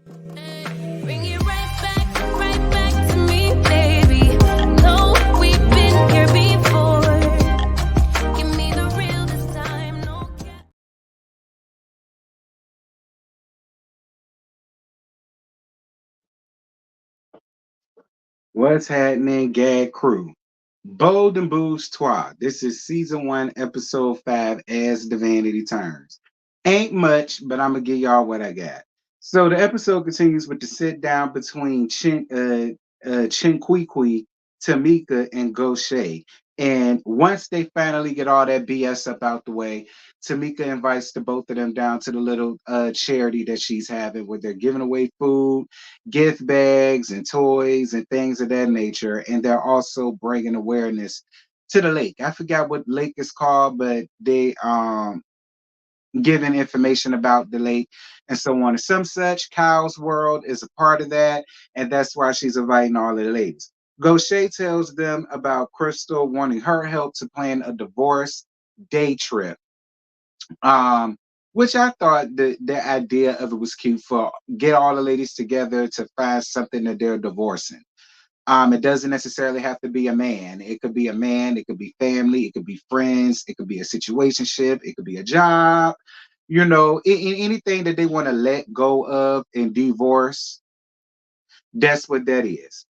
Bring it right back to me, baby. No, we've been here before. Give me the real this time, no cap. What's happening, Gag Crew? Bold and Bourgeois. This is season 1, episode 5, as the Vanity turns. Ain't much, but I'm gonna give y'all what I got. So the episode continues with the sit down between Chinquiqui, Tamika, and Gaucher. And once they finally get all that BS up out the way, Tamika invites the both of them down to the little charity that she's having where they're giving away food, gift bags, and toys and things of that nature. And they're also bringing awareness to the lake. I forgot what lake is called, but they giving information about the lake and so on and some such. Kyle's World is a part of that, and that's why she's inviting all of the ladies. Gaucher tells them about Crystal wanting her help to plan a divorce day trip. Um, which I thought the idea of it was cute for get all the ladies together to find something that they're divorcing. It doesn't necessarily have to be a man. It could be a man, it could be family, it could be friends, it could be a situationship, it could be a job, anything that they want to let go of and divorce. That's what that is.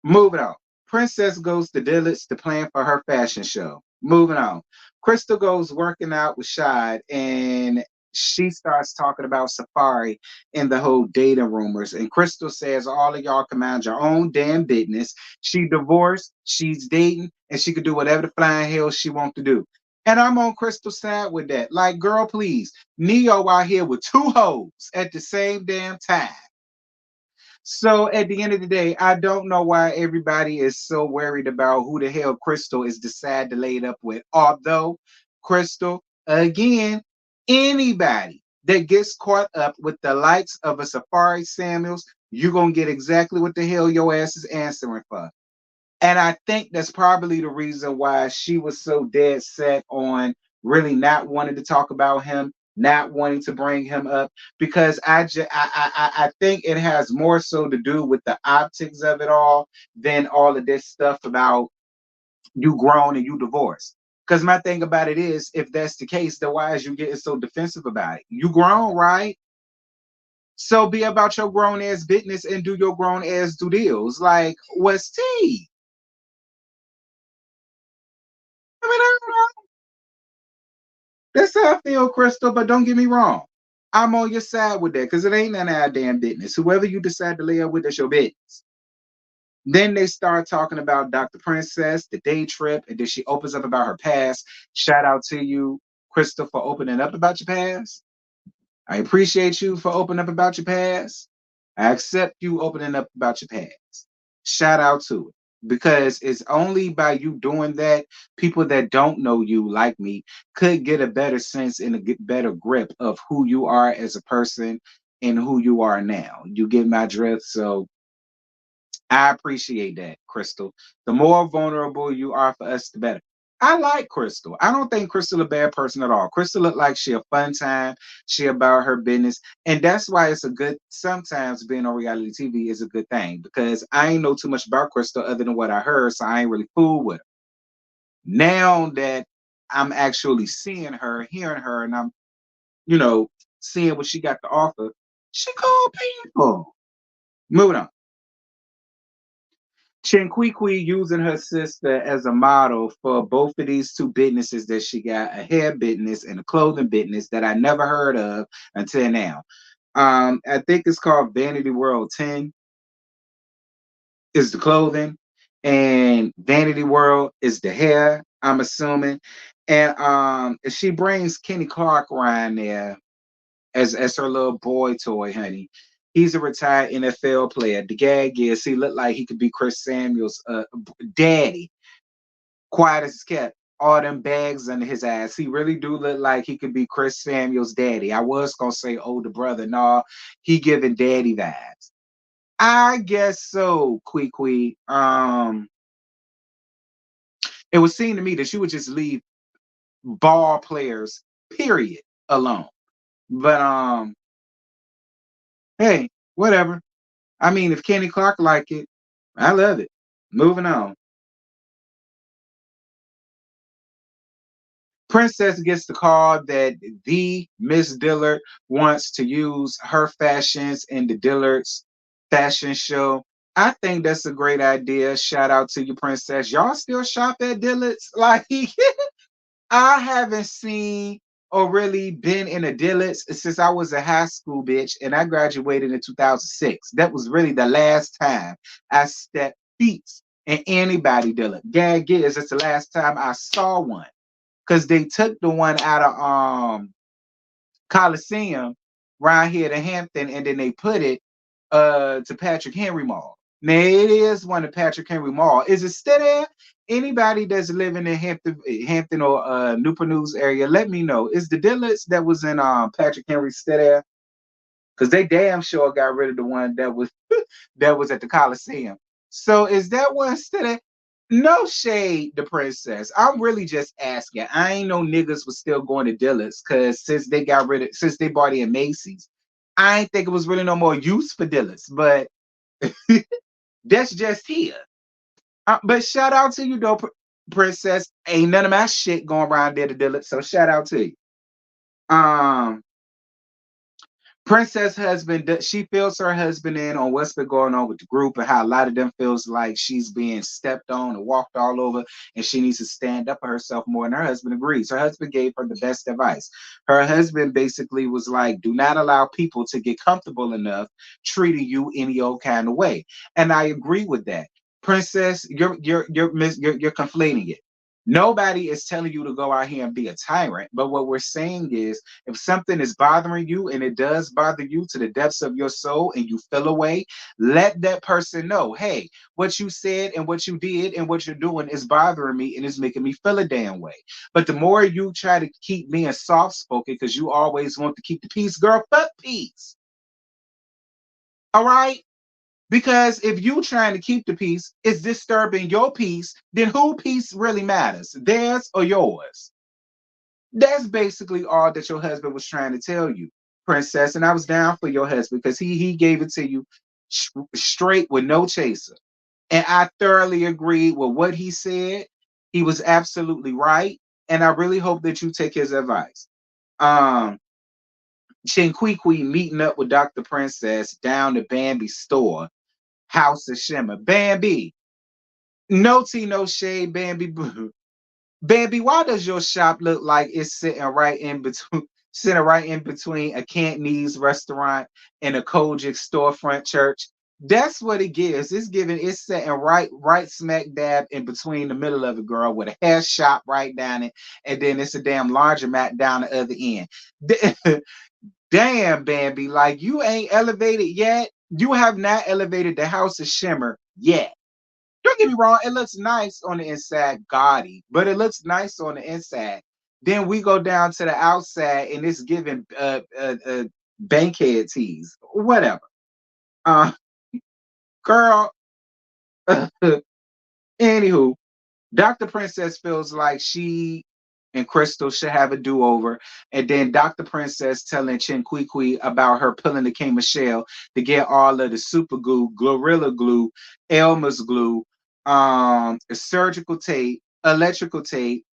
Moving on. Princess goes to Dillard's to plan for her fashion show. Moving on. Crystal goes working out with Shad and she starts talking about Safari and the whole dating rumors. And Crystal says all of y'all can mind your own damn business. She divorced, she's dating, and she could do whatever the flying hell she wants to do. And I'm on Crystal's side with that. Like, girl, please. Neo out here with two hoes at the same damn time. So at the end of the day, I don't know why everybody is so worried about who the hell Crystal is decided to lay it up with. Although Crystal, again, anybody that gets caught up with the likes of a Safari Samuels, you're gonna get exactly what the hell your ass is answering for. And I think that's probably the reason why she was so dead set on really not wanting to talk about him, not wanting to bring him up, because I think it has more so to do with the optics of it all than all of this stuff about you grown and you divorced. Because my thing about it is, if that's the case, then why is you getting so defensive about it? You grown, right? So be about your grown ass business and do your grown ass do deals. Like, what's tea? I mean, I don't know. That's how I feel, Crystal, but don't get me wrong. I'm on your side with that because it ain't none of our damn business. Whoever you decide to lay up with, that's your business. Then they start talking about Dr. Princess, the day trip, and then she opens up about her past. Shout out to you, Crystal, for opening up about your past. I appreciate you for opening up about your past. I accept you opening up about your past. Shout out to it. Because it's only by you doing that, people that don't know you like me could get a better sense and a better grip of who you are as a person and who you are now. You get my drift. So I appreciate that, Crystal. The more vulnerable you are for us, the better. I like Crystal. I don't think Crystal a bad person at all. Crystal look like she a fun time. She about her business. And that's why it's a good, sometimes being on reality TV is a good thing because I ain't know too much about Crystal other than what I heard. So I ain't really fooled with her. Now that I'm actually seeing her, hearing her, and I'm, you know, seeing what she got to offer, she called people. Moving on. Chinquiqui using her sister as a model for both of these two businesses that she got, a hair business and a clothing business that I never heard of until now. I think it's called Vanity World 10 is the clothing, and Vanity World is the hair, I'm assuming. And she brings Kenny Clark around there as her little boy toy, honey. He's a retired NFL player. The gag is he looked like he could be Chris Samuel's daddy. Quiet as kept. All them bags under his ass. He really do look like he could be Chris Samuel's daddy. I was gonna say older brother. No, he giving daddy vibes. I guess so, Quee. It would seem to me that you would just leave ball players, period, alone. But hey. Whatever. I mean, if Kenny Clark like it, I love it. Moving on. Princess gets the call that the Miss Dillard wants to use her fashions in the Dillard's fashion show. I think that's a great idea. Shout out to you, Princess. Y'all still shop at Dillard's? Like, I haven't seen or really been in a Dillard's since I was a high school bitch and I graduated in 2006. That was really the last time I stepped feet in anybody Dillard. Gag is, it's the last time I saw one because they took the one out of Coliseum right here to Hampton, and then they put it to Patrick Henry Mall. Now it is one of Patrick Henry Mall. Is it still there? Anybody that's living in Hampton or Newport News area, let me know. Is the Dillard's that was in Patrick Henry still there? Because they damn sure got rid of the one that was that was at the Coliseum. So is that one still there? No shade, the princess. I'm really just asking. I ain't know niggas was still going to Dillard's because since they bought it in Macy's, I ain't think it was really no more use for Dillard's. But that's just here. But shout out to you though, princess. Ain't none of my shit going around there to Dillard's. So shout out to you. Um, Princess husband, she fills her husband in on what's been going on with the group and how a lot of them feels like she's being stepped on and walked all over, and she needs to stand up for herself more. And her husband agrees. Her husband gave her the best advice. Her husband basically was like, "Do not allow people to get comfortable enough treating you any old kind of way." And I agree with that. Princess, you're conflating it. Nobody is telling you to go out here and be a tyrant, but what we're saying is if something is bothering you and it does bother you to the depths of your soul and you feel away, let that person know, hey, what you said and what you did and what you're doing is bothering me and is making me feel a damn way. But the more you try to keep being soft spoken because you always want to keep the peace, girl, fuck peace. All right? Because if you trying to keep the peace is disturbing your peace, then who peace really matters? Theirs or yours? That's basically all that your husband was trying to tell you, princess. And I was down for your husband because he gave it to you straight with no chaser. And I thoroughly agreed with what he said. He was absolutely right. And I really hope that you take his advice. Um, Chinquiqui meeting up with Dr. Princess down to Bambi's store, House of Shimmer. Bambi, no tea, no shade, Bambi. Bambi, why does your shop look like it's sitting right in between a Cantonese restaurant and a Kojic storefront church? That's what it gives. It's sitting right smack dab in between the middle of it, girl, with a hair shop right down it, and then it's a damn laundromat down the other end. Damn, Bambi, like you ain't elevated yet. You have not elevated the House of Shimmer yet. Don't get me wrong, it looks nice on the inside, gaudy, but it looks nice on the inside. Then we go down to the outside and it's giving bankhead teas, whatever. Uh, girl, anywho, Dr. Princess feels like she and Crystal should have a do-over. And then Dr. Princess telling Chinquiqui about her pulling the K Michelle to get all of the super glue, Gorilla Glue, Elmer's glue, surgical tape, electrical tape,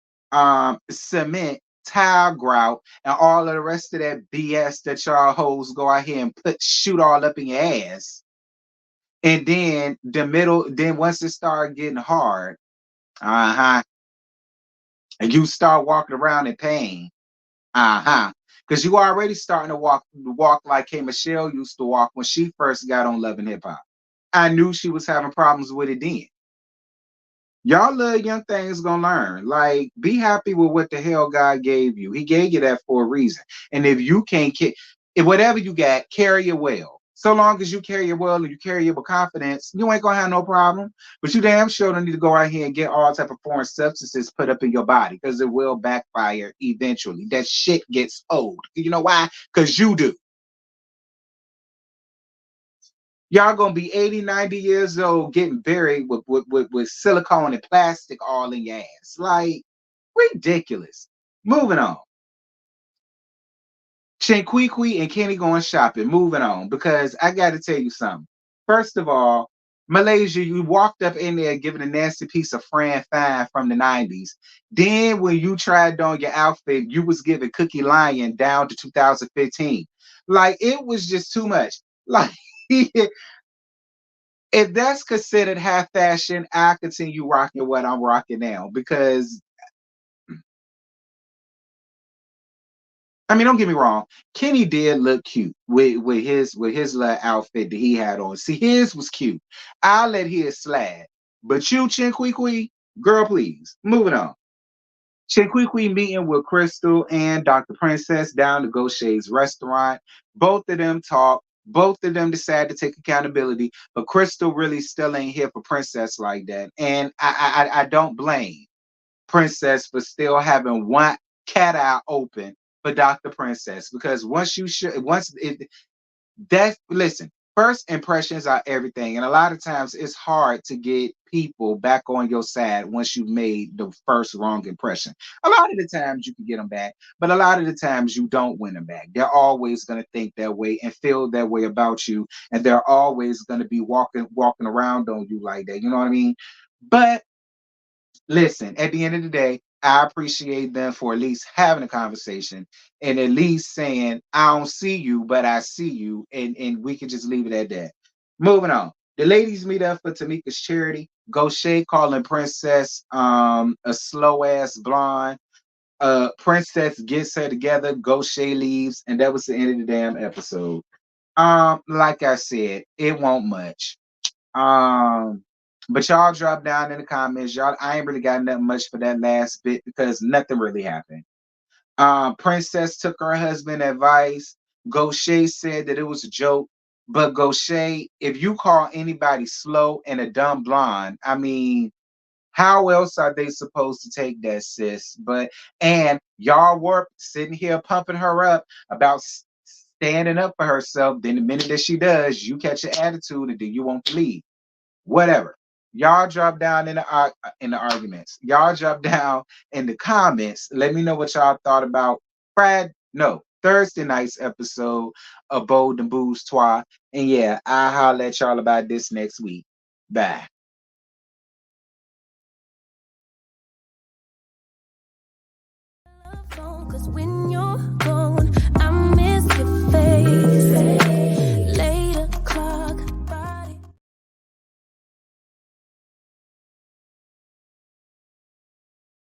cement, tile grout, and all of the rest of that BS that y'all hoes go out here and shoot all up in your ass. And then once it started getting hard, uh-huh, and you start walking around in pain. Uh-huh. Because you already starting to walk like K Michelle used to walk when she first got on Love and Hip Hop. I knew she was having problems with it then. Y'all little young things gonna learn. Like, be happy with what the hell God gave you. He gave you that for a reason. And if you can't if whatever you got, carry it well. So long as you carry it well and you carry it with confidence, you ain't gonna have no problem. But you damn sure don't need to go out here and get all type of foreign substances put up in your body because it will backfire eventually. That shit gets old. You know why? Because you do. Y'all gonna be 80, 90 years old getting buried with silicone and plastic all in your ass. Like, ridiculous. Moving on. Shanquiqui and Kenny going shopping. Moving on, because I got to tell you something. First of all, Malaysia, you walked up in there giving a nasty piece of Fran Fine from the 90s. Then when you tried on your outfit, you was giving Cookie Lion down to 2015. Like, it was just too much. Like, if that's considered half fashion, I continue rocking what I'm rocking now, because I mean, don't get me wrong. Kenny did look cute with his little outfit that he had on. See, his was cute. I'll let his slide. But you, Chinquequi, girl, please. Moving on. Chinquequi meeting with Crystal and Dr. Princess down to Gaucher's restaurant. Both of them talk. Both of them decide to take accountability, but Crystal really still ain't here for Princess like that. And I don't blame Princess for still having one cat eye open for Dr. Princess, because once you should once it that listen, first impressions are everything, and a lot of times it's hard to get people back on your side once you've made the first wrong impression. A lot of the times you can get them back, but a lot of the times you don't win them back. They're always going to think that way and feel that way about you, and they're always going to be walking around on you like that. You know what I mean? But listen, at the end of the day, I appreciate them for at least having a conversation and at least saying, I don't see you, but I see you. And we can just leave it at that. Moving on. The ladies meet up for Tamika's charity. Gaucher calling Princess a slow ass blonde. Princess gets her together. Gaucher leaves, and that was the end of the damn episode. Like I said, it won't much. Um, but y'all drop down in the comments. Y'all, I ain't really got nothing much for that last bit because nothing really happened. Princess took her husband advice. Gaucher said that it was a joke. But Gaucher, if you call anybody slow and a dumb blonde, I mean, how else are they supposed to take that, sis? But and y'all were sitting here pumping her up about standing up for herself. Then the minute that she does, you catch an attitude and then you won't leave. Whatever. Y'all drop down in the arguments. Y'all drop down in the comments. Let me know what y'all thought about Thursday night's episode of Bold and Booze Twa. And yeah, I'll holler at y'all about this next week. Bye. Cause when